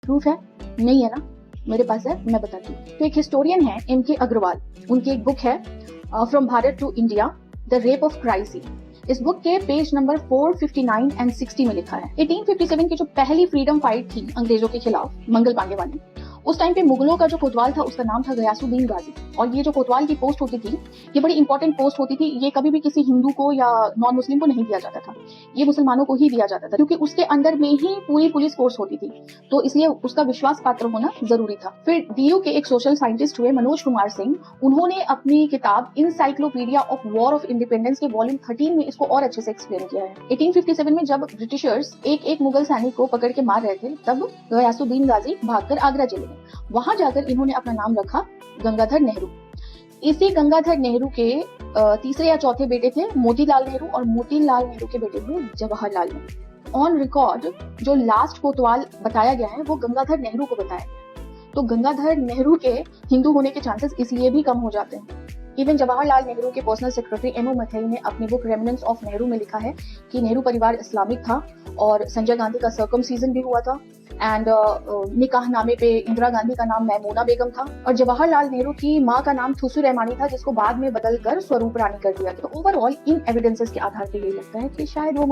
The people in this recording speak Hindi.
प्रूफ है? नहीं है ना? मेरे पास है, मैं बताती हूँ। तो एक हिस्टोरियन है M.K. अग्रवाल, उनकी एक बुक है from Bharat to India, the rape of crisis. इस बुक के पेज नंबर 459 एंड 60 में लिखा है 1857 की जो पहली फ्रीडम फाइट थी अंग्रेजों के खिलाफ, मंगल पांडे वाली, उस टाइम पे मुगलों का जो कोतवाल था उसका नाम था गयासुद्दीन गाजी। और ये जो कोतवाल की पोस्ट होती थी, ये बड़ी इंपॉर्टेंट पोस्ट होती थी। ये कभी भी किसी हिंदू को या नॉन मुस्लिम को नहीं दिया जाता था, ये मुसलमानों को ही दिया जाता था, क्योंकि उसके अंडर में ही पूरी पुलिस फोर्स होती थी, तो इसलिए उसका विश्वास पात्र होना जरूरी था। फिर DU के एक सोशल साइंटिस्ट हुए मनोज कुमार सिंह, उन्होंने अपनी किताब encyclopaedia of war of independence के वॉल्यूम 13 में इसको और अच्छे से एक्सप्लेन किया है। 1857 में जब ब्रिटिशर्स एक एक मुगल सैनिक को पकड़ के मार रहे थे, तब गयासुद्दीन गाजी भागकर आगरा चले गए। वहां जाकर इन्होंने अपना नाम रखा गंगाधर नेहरू। इसी गंगाधर नेहरू के तीसरे या चौथे बेटे थे मोतीलाल नेहरू, और मोतीलाल नेहरू के बेटे हुए जवाहरलाल नेहरू। ऑन रिकॉर्ड जो लास्ट कोतवाल बताया गया है वो गंगाधर नेहरू को बताया गया है। तो गंगाधर नेहरू के हिंदू होने के चांसेस इसलिए भी कम हो जाते हैं। इवन जवाहरलाल नेहरू के पर्सनल सेक्रेटरी M.O. मथई ने अपनी बुक रेमिनेंस ऑफ नेहरू में लिखा है कि नेहरू परिवार इस्लामिक था और संजय गांधी का सर्कमसीजन भी हुआ था, एंड निकाह नामे पे इंदिरा गांधी का नाम मैमूना बेगम था, और जवाहरलाल नेहरू की माँ का नाम थुसु रहमानी था, जिसको बाद में बदलकर स्वरूप रानी कर दिया। तो ओवरऑल इन एविडेंसेस के आधार पर ये लगता है कि शायद वो